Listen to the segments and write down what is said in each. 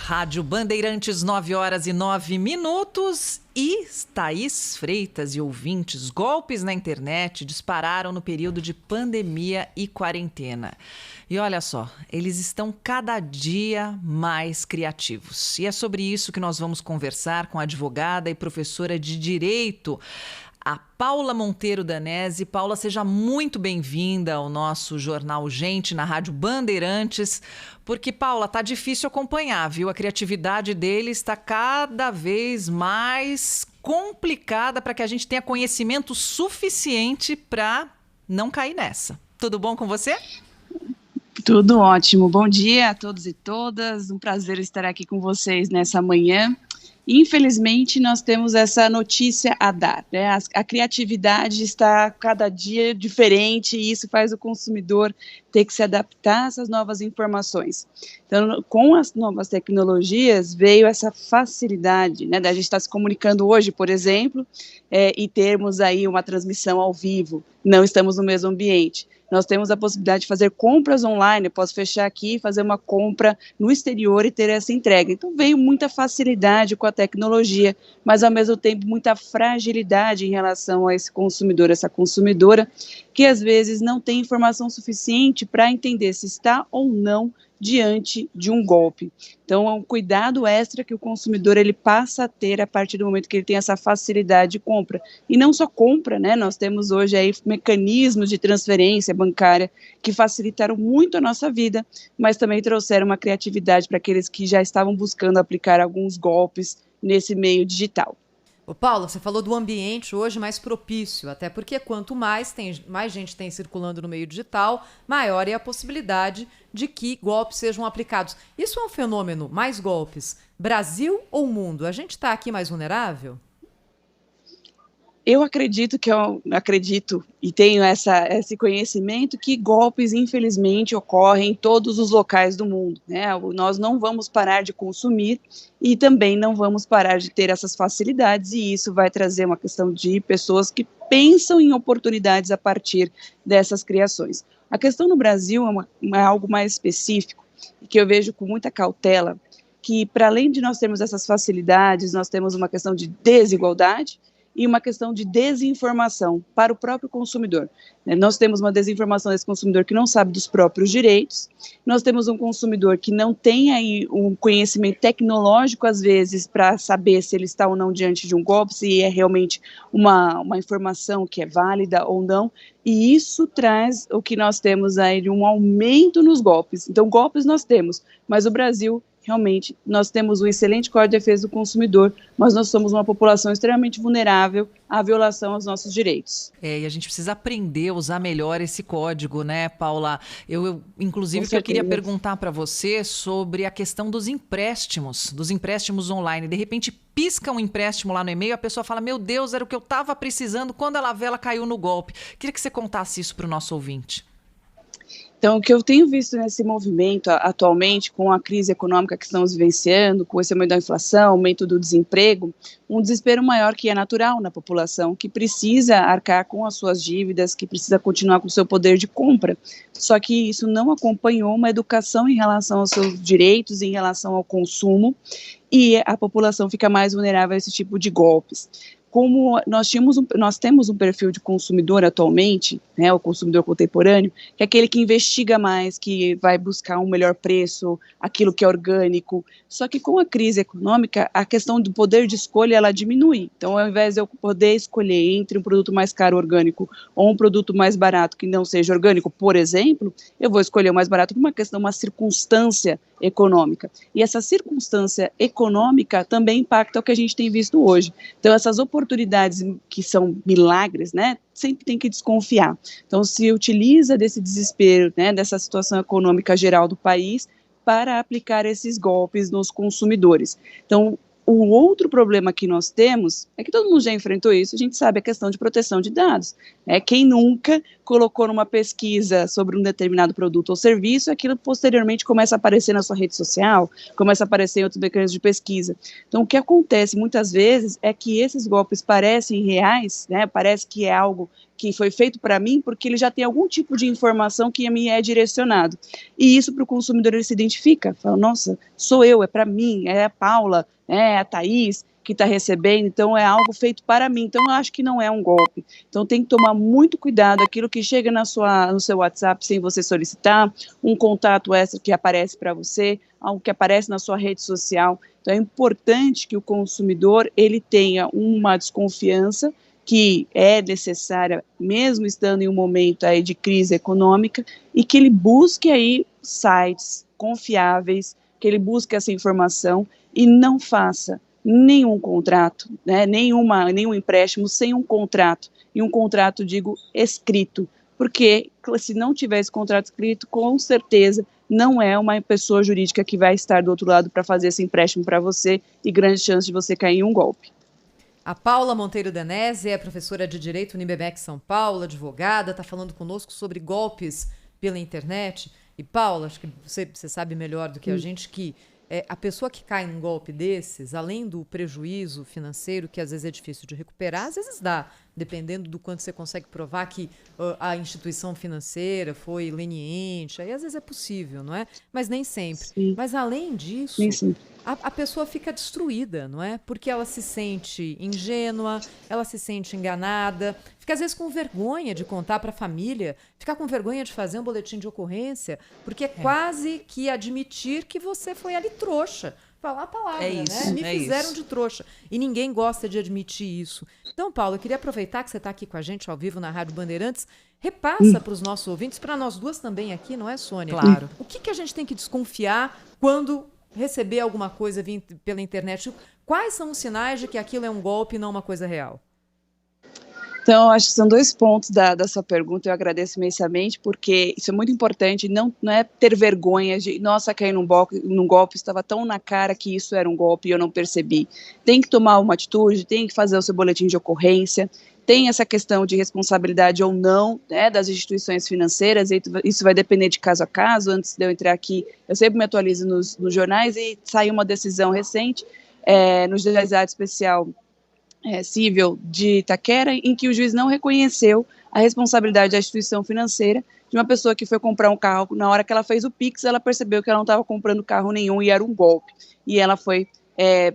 Rádio Bandeirantes, 9h09. E Thaís Freitas e ouvintes, golpes na internet dispararam no período de pandemia e quarentena. E olha só, eles estão cada dia mais criativos. E é sobre isso que nós vamos conversar com a advogada e professora de Direito, a Paula Monteiro Danese. Paula, seja muito bem-vinda ao nosso Jornal Gente na Rádio Bandeirantes, porque, Paula, tá difícil acompanhar, viu? A criatividade deles está cada vez mais complicada para que a gente tenha conhecimento suficiente para não cair nessa. Tudo bom com você? Tudo ótimo. Bom dia a todos e todas. Um prazer estar aqui com vocês nessa manhã. Infelizmente, nós temos essa notícia a dar, né? A criatividade está cada dia diferente e isso faz o consumidor ter que se adaptar a essas novas informações. Então, com as novas tecnologias, veio essa facilidade, né, da gente estar se comunicando hoje, por exemplo, e termos aí uma transmissão ao vivo, não estamos no mesmo ambiente. Nós temos a possibilidade de fazer compras online, eu posso fechar aqui, fazer uma compra no exterior e ter essa entrega. Então veio muita facilidade com a tecnologia, mas ao mesmo tempo muita fragilidade em relação a esse consumidor, essa consumidora, que às vezes não tem informação suficiente para entender se está ou não diante de um golpe. Então, é um cuidado extra que o consumidor ele passa a ter a partir do momento que ele tem essa facilidade de compra. E não só compra, né? Nós temos hoje aí mecanismos de transferência bancária que facilitaram muito a nossa vida, mas também trouxeram uma criatividade para aqueles que já estavam buscando aplicar alguns golpes nesse meio digital. Ô Paula, você falou do ambiente hoje mais propício, até porque quanto mais gente tem circulando no meio digital, maior é a possibilidade de que golpes sejam aplicados. Isso é um fenômeno, mais golpes, Brasil ou mundo? A gente está aqui mais vulnerável? Eu acredito e tenho esse conhecimento que golpes, infelizmente, ocorrem em todos os locais do mundo, né? Nós não vamos parar de consumir e também não vamos parar de ter essas facilidades, e isso vai trazer uma questão de pessoas que pensam em oportunidades a partir dessas criações. A questão no Brasil é algo mais específico, que eu vejo com muita cautela, que para além de nós termos essas facilidades, nós temos uma questão de desigualdade, e uma questão de desinformação para o próprio consumidor. Nós temos uma desinformação desse consumidor que não sabe dos próprios direitos, nós temos um consumidor que não tem aí um conhecimento tecnológico, às vezes, para saber se ele está ou não diante de um golpe, se é realmente uma informação que é válida ou não, e isso traz o que nós temos aí de um aumento nos golpes. Então, golpes nós temos, mas o Brasil realmente, nós temos um excelente Código de Defesa do Consumidor, mas nós somos uma população extremamente vulnerável à violação aos nossos direitos. E a gente precisa aprender a usar melhor esse código, né, Paula? Inclusive, eu queria perguntar para você sobre a questão dos empréstimos online. De repente, pisca um empréstimo lá no e-mail, a pessoa fala, meu Deus, era o que eu estava precisando, quando ela vê, ela caiu no golpe. Queria que você contasse isso para o nosso ouvinte. Então, o que eu tenho visto nesse movimento atualmente, com a crise econômica que estamos vivenciando, com esse aumento da inflação, aumento do desemprego, um desespero maior que é natural na população, que precisa arcar com as suas dívidas, que precisa continuar com o seu poder de compra. Só que isso não acompanhou uma educação em relação aos seus direitos, em relação ao consumo, e a população fica mais vulnerável a esse tipo de golpes. Como nós temos um perfil de consumidor atualmente, né, o consumidor contemporâneo, que é aquele que investiga mais, que vai buscar um melhor preço, aquilo que é orgânico. Só que com a crise econômica, a questão do poder de escolha, ela diminui. Então, ao invés de eu poder escolher entre um produto mais caro orgânico ou um produto mais barato que não seja orgânico, por exemplo, eu vou escolher o mais barato por uma circunstância econômica. E essa circunstância econômica também impacta o que a gente tem visto hoje. Então, essas oportunidades que são milagres, né, sempre tem que desconfiar. Então, se utiliza desse desespero, né, dessa situação econômica geral do país para aplicar esses golpes nos consumidores. Então, o outro problema que nós temos é que todo mundo já enfrentou isso, a gente sabe a questão de proteção de dados. Quem nunca colocou numa pesquisa sobre um determinado produto ou serviço, aquilo posteriormente começa a aparecer na sua rede social, começa a aparecer em outros mecanismos de pesquisa. Então, o que acontece muitas vezes é que esses golpes parecem reais, né, parece que é algo que foi feito para mim, porque ele já tem algum tipo de informação que a mim é direcionado. E isso para o consumidor ele se identifica, fala, nossa, sou eu, é para mim, é a Paula, é a Thaís que está recebendo, então é algo feito para mim, então eu acho que não é um golpe. Então tem que tomar muito cuidado, aquilo que chega no seu WhatsApp sem você solicitar, um contato extra que aparece para você, algo que aparece na sua rede social. Então é importante que o consumidor ele tenha uma desconfiança que é necessária, mesmo estando em um momento aí de crise econômica, e que ele busque aí sites confiáveis, que ele busque essa informação e não faça nenhum contrato, né, nenhum empréstimo sem um contrato, e um contrato, digo, escrito, porque se não tiver esse contrato escrito, com certeza não é uma pessoa jurídica que vai estar do outro lado para fazer esse empréstimo para você, e grande chance de você cair em um golpe. A Paula Monteiro Danese é professora de Direito no IBMEC São Paulo, advogada, está falando conosco sobre golpes pela internet. E Paula, acho que você sabe melhor do que a gente que a pessoa que cai num golpe desses, além do prejuízo financeiro, que às vezes é difícil de recuperar, às vezes dá, dependendo do quanto você consegue provar que a instituição financeira foi leniente, aí às vezes é possível, não é? Mas nem sempre. Sim. Mas além disso, a pessoa fica destruída, não é? Porque ela se sente ingênua, ela se sente enganada, fica às vezes com vergonha de contar para a família, fica com vergonha de fazer um boletim de ocorrência, porque é quase que admitir que você foi ali trouxa. Falar a palavra, né? Me fizeram de trouxa. E ninguém gosta de admitir isso. Então, Paulo, eu queria aproveitar que você está aqui com a gente ao vivo na Rádio Bandeirantes. Repassa para os nossos ouvintes, para nós duas também aqui, não é, Sônia? Claro. O que a gente tem que desconfiar quando receber alguma coisa pela internet? Quais são os sinais de que aquilo é um golpe e não uma coisa real? Então, acho que são dois pontos da sua pergunta, eu agradeço imensamente, porque isso é muito importante, não é ter vergonha de, nossa, caí num golpe, estava tão na cara que isso era um golpe e eu não percebi. Tem que tomar uma atitude, tem que fazer o seu boletim de ocorrência, tem essa questão de responsabilidade ou não, né, das instituições financeiras, e isso vai depender de caso a caso. Antes de eu entrar aqui, eu sempre me atualizo nos jornais, e saiu uma decisão recente no juizado especial civil de Itaquera, em que o juiz não reconheceu a responsabilidade da instituição financeira de uma pessoa que foi comprar um carro. Na hora que ela fez o Pix, ela percebeu que ela não estava comprando carro nenhum e era um golpe. E ela foi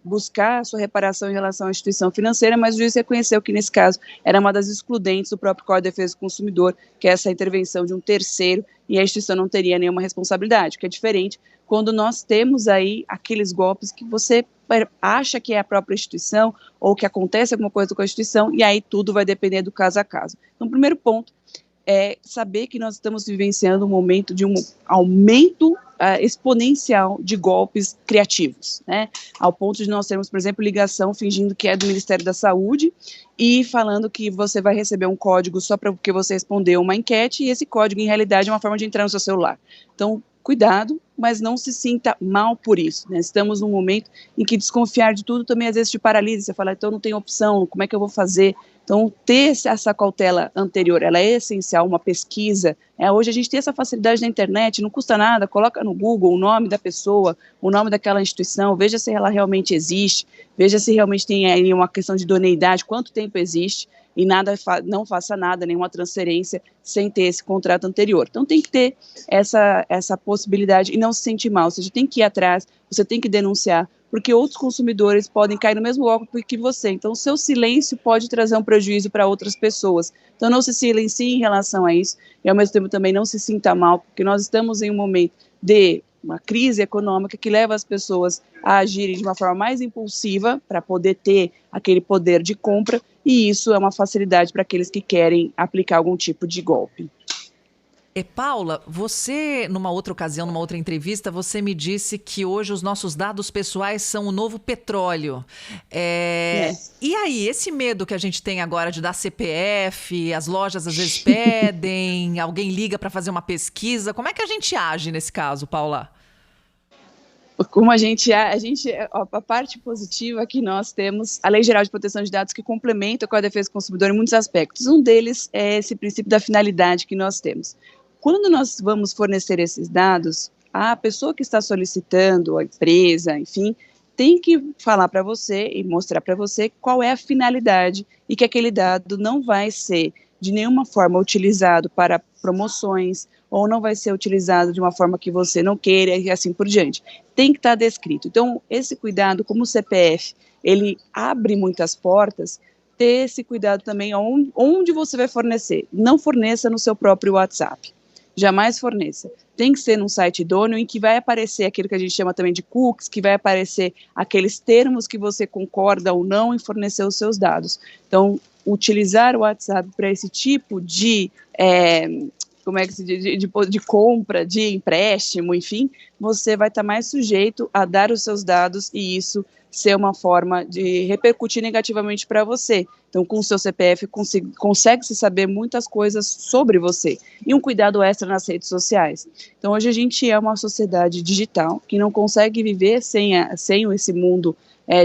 buscar a sua reparação em relação à instituição financeira, mas o juiz reconheceu que, nesse caso, era uma das excludentes do próprio Código de Defesa do Consumidor, que é essa intervenção de um terceiro, e a instituição não teria nenhuma responsabilidade, que é diferente quando nós temos aí aqueles golpes que você acha que é a própria instituição, ou que acontece alguma coisa com a instituição, e aí tudo vai depender do caso a caso. Então, o primeiro ponto é saber que nós estamos vivenciando um momento de um aumento exponencial de golpes criativos, né? Ao ponto de nós termos, por exemplo, ligação fingindo que é do Ministério da Saúde e falando que você vai receber um código só porque você respondeu uma enquete, e esse código, em realidade, é uma forma de entrar no seu celular. Então, cuidado, mas não se sinta mal por isso, né? Estamos num momento em que desconfiar de tudo também às vezes te paralisa, você fala, então não tem opção, como é que eu vou fazer? Então, ter essa cautela anterior, ela é essencial, uma pesquisa. Hoje a gente tem essa facilidade na internet, não custa nada, coloca no Google o nome da pessoa, o nome daquela instituição, veja se ela realmente existe, veja se realmente tem aí uma questão de idoneidade, quanto tempo existe, e não faça nada, nenhuma transferência, sem ter esse contrato anterior. Então, tem que ter essa possibilidade e não se sentir mal, ou seja, tem que ir atrás, você tem que denunciar, porque outros consumidores podem cair no mesmo golpe que você. Então, o seu silêncio pode trazer um prejuízo para outras pessoas. Então, não se silencie em relação a isso, e ao mesmo tempo também não se sinta mal, porque nós estamos em um momento de uma crise econômica que leva as pessoas a agirem de uma forma mais impulsiva para poder ter aquele poder de compra, e isso é uma facilidade para aqueles que querem aplicar algum tipo de golpe. Paula, você, numa outra ocasião, numa outra entrevista, você me disse que hoje os nossos dados pessoais são o novo petróleo. E aí, esse medo que a gente tem agora de dar CPF, as lojas às vezes pedem, alguém liga para fazer uma pesquisa, como é que a gente age nesse caso, Paula? Como a parte positiva é que nós temos a Lei Geral de Proteção de Dados, que complementa com a defesa do consumidor em muitos aspectos. Um deles é esse princípio da finalidade que nós temos. Quando nós vamos fornecer esses dados, a pessoa que está solicitando, a empresa, enfim, tem que falar para você e mostrar para você qual é a finalidade, e que aquele dado não vai ser de nenhuma forma utilizado para promoções, ou não vai ser utilizado de uma forma que você não queira e assim por diante. Tem que estar descrito. Então, esse cuidado, como o CPF, ele abre muitas portas, ter esse cuidado também onde você vai fornecer. Não forneça no seu próprio WhatsApp. Jamais forneça. Tem que ser num site idôneo em que vai aparecer aquilo que a gente chama também de cookies, que vai aparecer aqueles termos que você concorda ou não em fornecer os seus dados. Então, utilizar o WhatsApp para esse tipo de como é que se diz, de compra, de empréstimo, enfim, você vai estar mais sujeito a dar os seus dados e isso ser uma forma de repercutir negativamente para você. Então, com o seu CPF, consegue-se saber muitas coisas sobre você. E um cuidado extra nas redes sociais. Então, hoje a gente é uma sociedade digital que não consegue viver sem esse mundo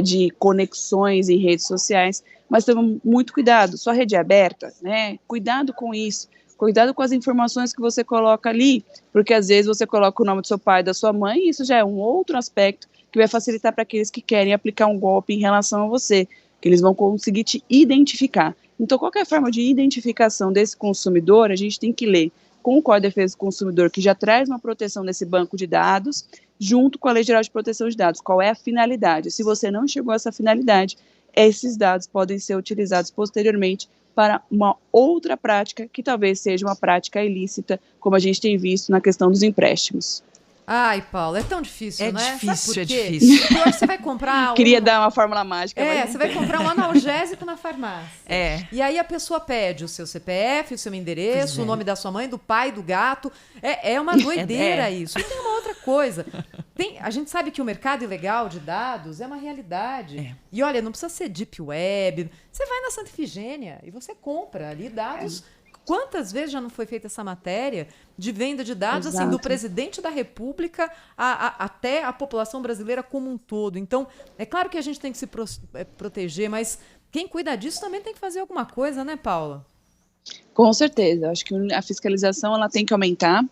de conexões em redes sociais, mas temos muito cuidado. Sua rede é aberta, né? Cuidado com isso. Cuidado com as informações que você coloca ali, porque às vezes você coloca o nome do seu pai, da sua mãe, e isso já é um outro aspecto que vai facilitar para aqueles que querem aplicar um golpe em relação a você, que eles vão conseguir te identificar. Então, qualquer forma de identificação desse consumidor, a gente tem que ler com o Código de Defesa do Consumidor, que já traz uma proteção nesse banco de dados, junto com a Lei Geral de Proteção de Dados. Qual é a finalidade? Se você não chegou a essa finalidade, esses dados podem ser utilizados posteriormente para uma outra prática, que talvez seja uma prática ilícita, como a gente tem visto na questão dos empréstimos. Ai, Paulo, é tão difícil, né? Difícil, é difícil. Porque hoje você vai comprar Queria dar uma fórmula mágica. Você vai comprar um analgésico na farmácia. É. E aí a pessoa pede o seu CPF, o seu endereço, o nome da sua mãe, do pai, do gato. É uma doideira isso. E tem uma outra coisa. A gente sabe que o mercado ilegal de dados é uma realidade. E olha, não precisa ser deep web. Você vai na Santa Efigênia e você compra ali dados. Quantas vezes já não foi feita essa matéria de venda de dados assim, do presidente da República até a população brasileira como um todo? Então, é claro que a gente tem que se proteger, mas quem cuida disso também tem que fazer alguma coisa, né, Paula? Com certeza, acho que a fiscalização ela tem que aumentar.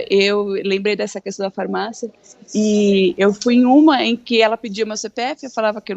Eu lembrei dessa questão da farmácia e eu fui em uma em que ela pedia meu CPF, eu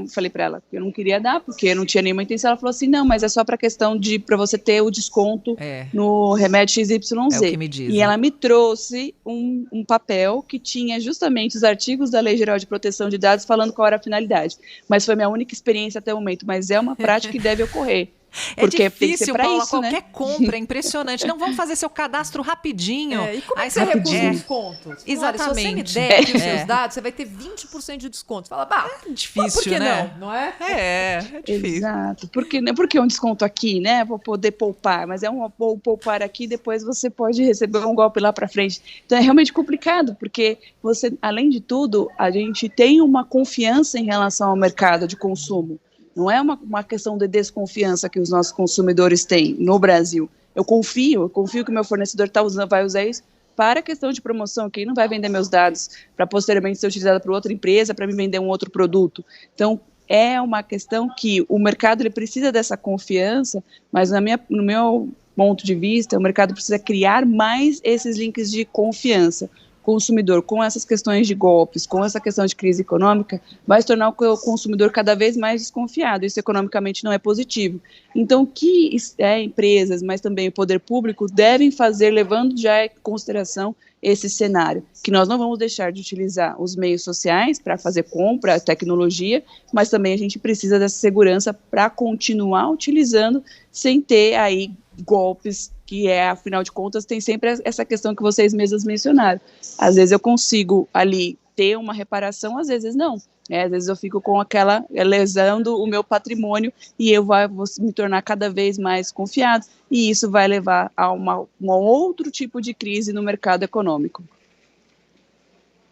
falei para ela que eu não queria dar porque eu não tinha nenhuma intenção. Ela falou assim, não, mas é só para questão para você ter o desconto no remédio XYZ. É o que me dizem. E ela me trouxe um papel que tinha justamente os artigos da Lei Geral de Proteção de Dados falando qual era a finalidade. Mas foi minha única experiência até o momento, mas é uma prática que deve ocorrer. Porque difícil, Paula, isso, qualquer né? compra, é impressionante. Não, vamos fazer seu cadastro rapidinho. E como é que você recusa um desconto? Exatamente. Olha, se você me der aqui os seus dados, você vai ter 20% de desconto. Fala, difícil, por que né? Não é? É difícil. Exato. Porque um desconto aqui, né? Vou poder poupar, mas vou poupar aqui, depois você pode receber um golpe lá para frente. Então é realmente complicado, porque você, além de tudo, a gente tem uma confiança em relação ao mercado de consumo. Não é uma questão de desconfiança que os nossos consumidores têm no Brasil. Eu confio que o meu fornecedor vai usar isso para a questão de promoção, que ele não vai vender meus dados para posteriormente ser utilizado por outra empresa para me vender um outro produto. Então, é uma questão que o mercado ele precisa dessa confiança, mas no meu ponto de vista, o mercado precisa criar mais esses links de confiança. Consumidor, com essas questões de golpes, com essa questão de crise econômica, vai se tornar o consumidor cada vez mais desconfiado. Isso economicamente não é positivo. Então, que empresas, mas também o poder público devem fazer, levando já em consideração esse cenário, que nós não vamos deixar de utilizar os meios sociais para fazer compra, tecnologia, mas também a gente precisa dessa segurança para continuar utilizando sem ter aí golpes, que afinal de contas, tem sempre essa questão que vocês mesmos mencionaram. Às vezes eu consigo ali ter uma reparação, às vezes não. Às vezes eu fico com aquela lesando o meu patrimônio e vou me tornar cada vez mais confiado e isso vai levar a um outro tipo de crise no mercado econômico.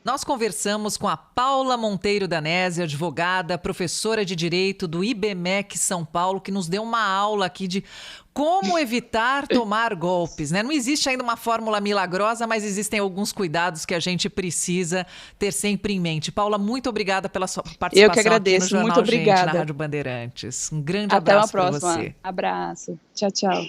Nós conversamos com a Paula Monteiro Danese, advogada, professora de Direito do IBMEC São Paulo, que nos deu uma aula aqui de como evitar tomar golpes, né? Não existe ainda uma fórmula milagrosa, mas existem alguns cuidados que a gente precisa ter sempre em mente. Paula, muito obrigada pela sua participação. Eu que agradeço, aqui no Jornal muito obrigada. Gente, na Rádio Bandeirantes. Um grande Até abraço uma para próxima. você. Abraço. Tchau, tchau.